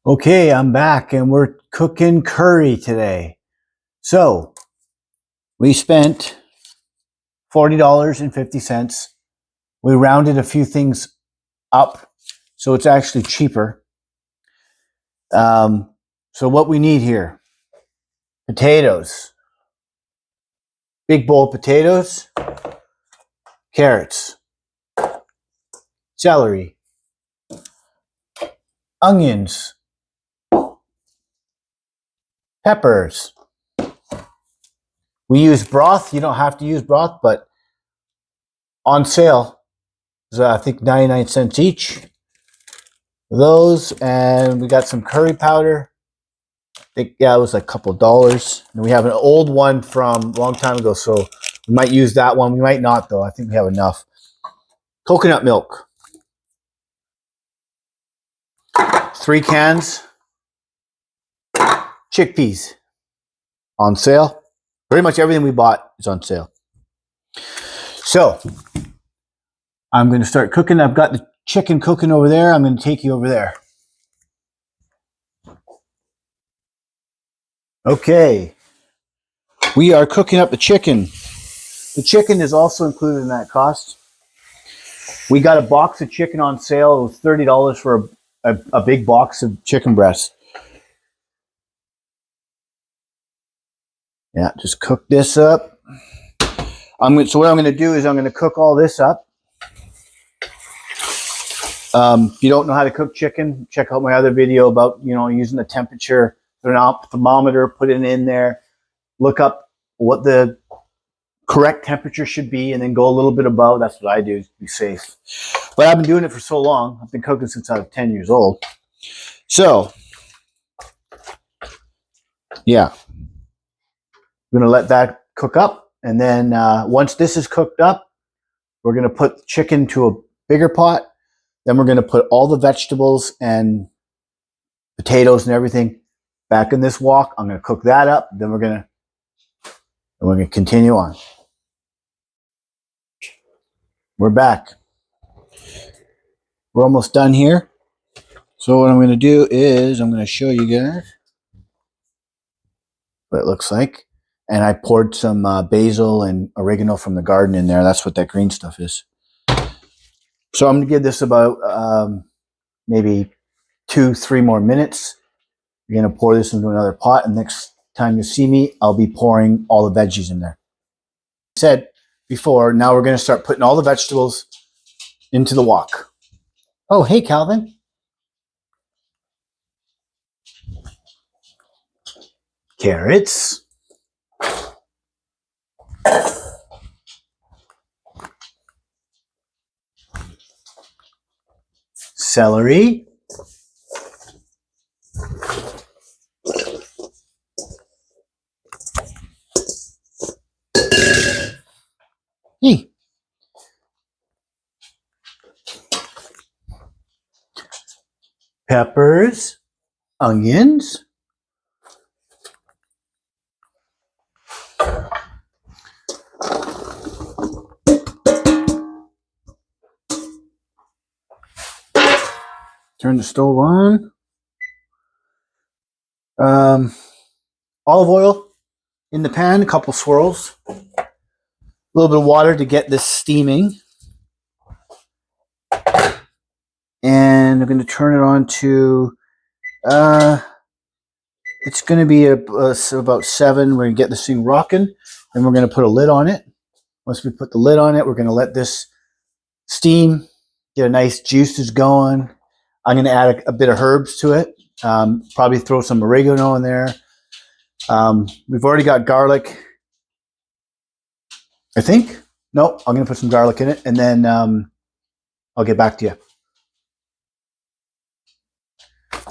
Okay, I'm back and we're cooking curry today. So we spent $40.50. We rounded a few things up, so it's actually cheaper. So what we need here, potatoes, big bowl of potatoes, carrots, celery, onions, peppers. We use broth. You don't have to use broth, but on sale is I think 99 cents each. Those, and we got some curry powder. I think, yeah, it was like a couple dollars. And we have an old one from a long time ago, so we might use that one. We might not, though. I think we have enough. Coconut milk. 3 cans. Chickpeas. On sale. Pretty much everything we bought is on sale. So, I'm going to start cooking. I've got the chicken cooking over there. I'm going to take you over there. Okay. We are cooking up the chicken. The chicken is also included in that cost. We got a box of chicken on sale. It was $30 for a big box of chicken breast. Yeah, just cook this up. So what I'm going to do is I'm going to cook all this up. If you don't know how to cook chicken, check out my other video about using the temperature thermometer, put it in there, look up what the correct temperature should be, and then go a little bit above. That's what I do to be safe. But I've been doing it for so long. I've been cooking since I was 10 years old. So, yeah. I'm going to let that cook up. And then once this is cooked up, we're going to put the chicken to a bigger pot. Then we're going to put all the vegetables and potatoes and everything back in this wok. I'm going to cook that up. Then we're going to continue on. We're back. We're almost done here. So what I'm going to do is I'm going to show you guys what it looks like. And I poured some basil and oregano from the garden in there. That's what that green stuff is. So I'm going to give this about maybe 2-3 more minutes. You're going to pour this into another pot. And next time you see me, I'll be pouring all the veggies in there. I said before, now we're going to start putting all the vegetables into the wok. Oh, hey, Calvin. Carrots. Celery. Hey. Peppers. Onions. Turn the stove on. Olive oil in the pan, a couple swirls. A little bit of water to get this steaming. And I'm going to turn it on to, it's going to be about 7. We're going to get this thing rocking. And we're going to put a lid on it. Once we put the lid on it, we're going to let this steam, get a nice juices going. I'm going to add a bit of herbs to it. Probably throw some oregano in there. We've already got garlic, I think. No, I'm going to put some garlic in it, and then I'll get back to you.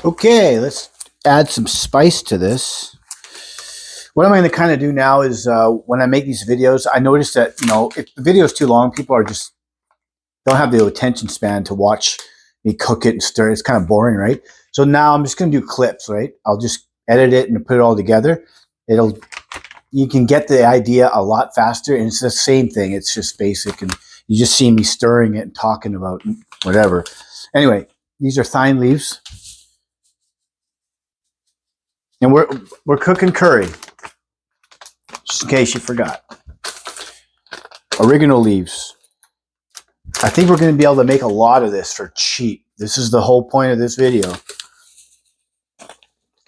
Okay, let's add some spice to this. What I'm going to kind of do now is when I make these videos, I notice that, if the video is too long, people don't have the attention span to watch me cook it and stir it. It's kind of boring, right? So now I'm just going to do clips, right? I'll just edit it and put it all together. You can get the idea a lot faster, and it's the same thing. It's just basic, and you just see me stirring it and talking about whatever. Anyway, these are thyme leaves. And we're cooking curry, just in case you forgot. Oregano leaves. I think we're going to be able to make a lot of this for cheap. This is the whole point of this video.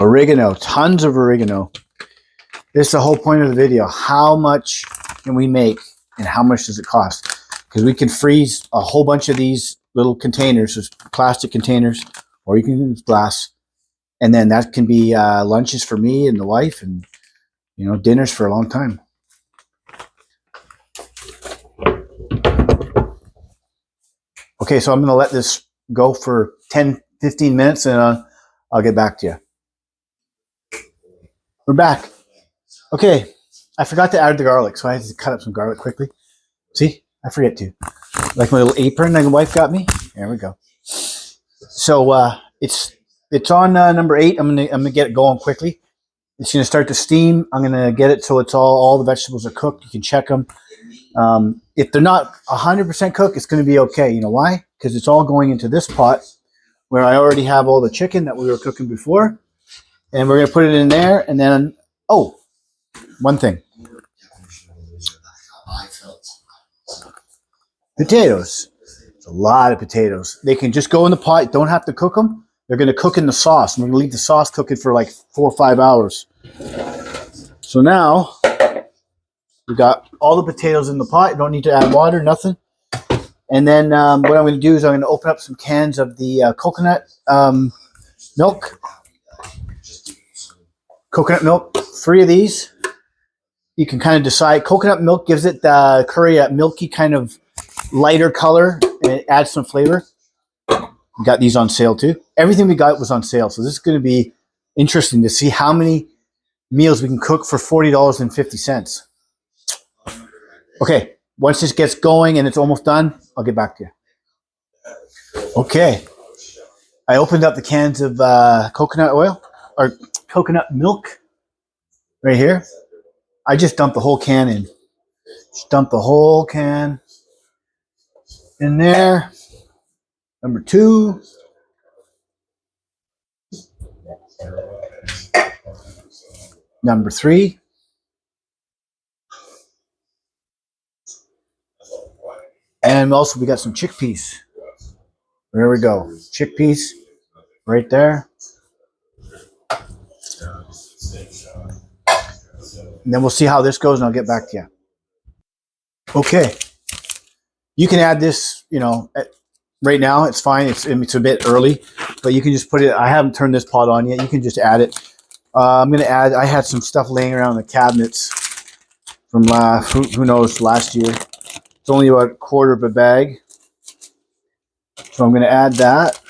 Oregano, tons of oregano. This is the whole point of the video. How much can we make and how much does it cost? Because we can freeze a whole bunch of these little containers, there's plastic containers, or you can use glass. And then that can be lunches for me and the wife, and dinners for a long time. Okay, so I'm going to let this go for 10, 15 minutes, and I'll get back to you. We're back. Okay, I forgot to add the garlic, so I had to cut up some garlic quickly. See, I forget to. Like my little apron my wife got me. There we go. So it's on number 8. I'm gonna get it going quickly. It's gonna start to steam. I'm gonna get it so it's all the vegetables are cooked. You can check them. If they're not 100% cooked, it's gonna be okay. You know why? Because it's all going into this pot where I already have all the chicken that we were cooking before, and we're gonna put it in there. And then, oh, one thing. Potatoes. It's a lot of potatoes. They can just go in the pot. Don't have to cook them. They're going to cook in the sauce. And we're going to leave the sauce cooking for like 4 or 5 hours. So now we got all the potatoes in the pot. You don't need to add water, nothing. And then what I'm going to do is I'm going to open up some cans of the coconut milk. Coconut milk, 3 of these. You can kind of decide. Coconut milk gives it the curry a milky kind of lighter color, and it adds some flavor. We got these on sale too. Everything we got was on sale, so this is going to be interesting to see how many meals we can cook for $40.50. Okay, once this gets going and it's almost done, I'll get back to you. Okay, I opened up the cans of coconut oil or coconut milk right here. I just dumped the whole can in. Just dump the whole can in there. Number 2. Number 3. And also we got some chickpeas. There we go. Chickpeas right there. And then we'll see how this goes, and I'll get back to you. Okay. You can add this, right now. It's fine. It's a bit early, but you can just put it. I haven't turned this pot on yet. You can just add it. I'm going to add, I had some stuff laying around in the cabinets from, who knows, last year. It's only about a quarter of a bag. So I'm going to add that.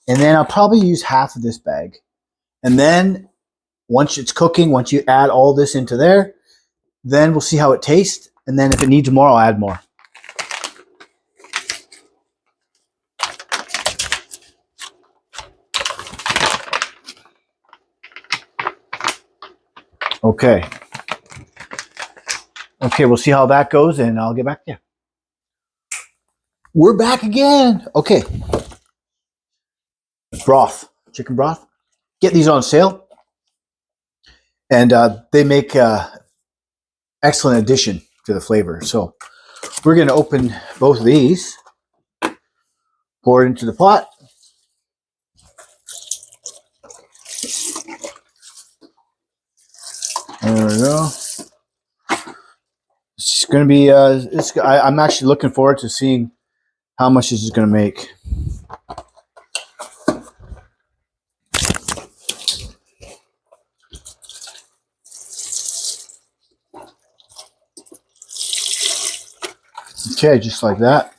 And then I'll probably use half of this bag. And then once it's cooking, once you add all this into there, then we'll see how it tastes. And then if it needs more, I'll add more. Okay. Okay, we'll see how that goes, and I'll get back to you. We're back again. Okay. Broth. Chicken broth. Get these on sale. And they make excellent addition to the flavor. So we're going to open both of these. Pour it into the pot. There we go. It's going to be, I'm actually looking forward to seeing how much this is going to make. Okay, just like that.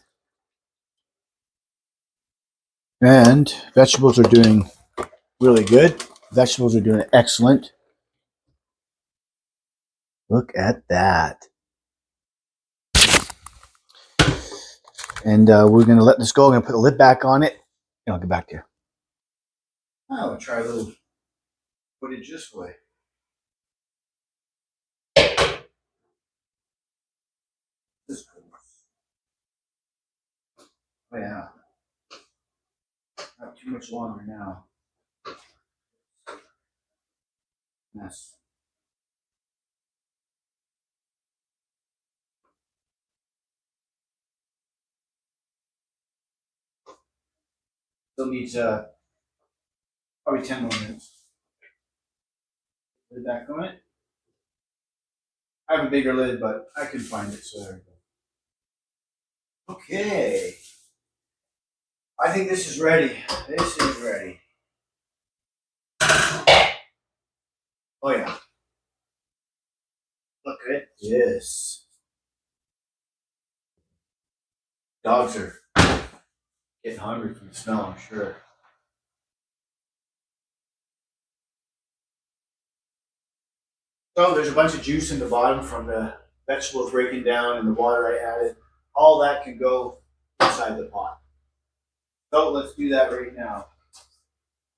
And vegetables are doing really good. Vegetables are doing excellent. Look at that. And we're going to let this go. I'm going to put the lid back on it, and I'll get back to you. I'll try a little footage this way. This goes. Oh, yeah. Not too too much longer now. Mess. Still needs probably 10 more minutes. Lid back on it. I have a bigger lid, but I couldn't find it, so there we go. Okay. I think this is ready. This is ready. Oh yeah. Look at this. Dogs are getting hungry from the smell, I'm sure. So there's a bunch of juice in the bottom from the vegetables breaking down and the water I added. All that can go inside the pot. So let's do that right now.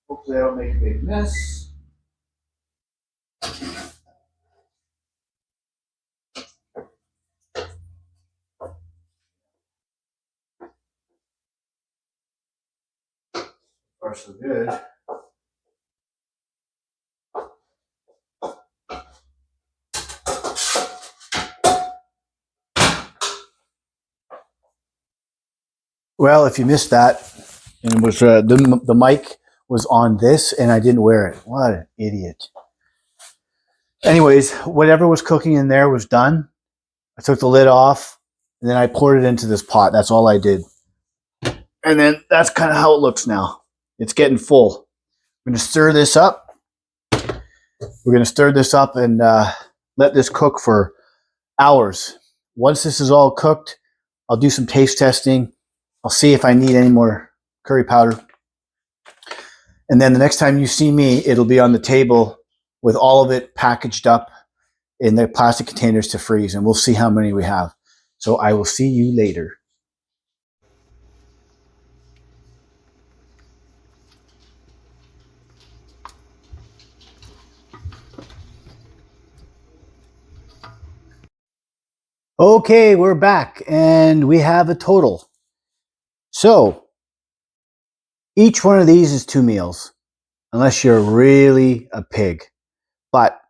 Hopefully I don't make a big mess. Far so good. Well, if you missed that, and it was the mic was on this, and I didn't wear it. What an idiot! Anyways, whatever was cooking in there was done. I took the lid off, and then I poured it into this pot. That's all I did. And then that's kind of how it looks now. It's getting full. I'm going to stir this up. We're going to stir this up and let this cook for hours. Once this is all cooked, I'll do some taste testing. I'll see if I need any more curry powder. And then the next time you see me, it'll be on the table with all of it packaged up in the plastic containers to freeze, and we'll see how many we have. So I will see you later. Okay, we're back, and we have a total. So each one of these is 2 meals, unless you're really a pig. But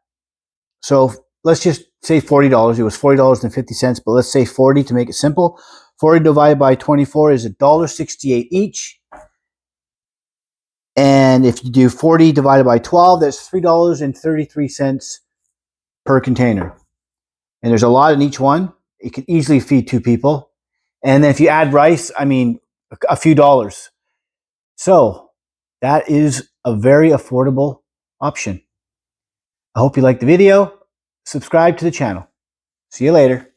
so let's just say $40. It was $40.50, but let's say 40 to make it simple. 40 divided by 24 is $1.68 each. And if you do 40 divided by 12, that's $3.33 per container. And there's a lot in each one. It could easily feed 2 people. And then if you add rice, I mean, a few dollars. So that is a very affordable option. I hope you liked the video. Subscribe to the channel. See you later.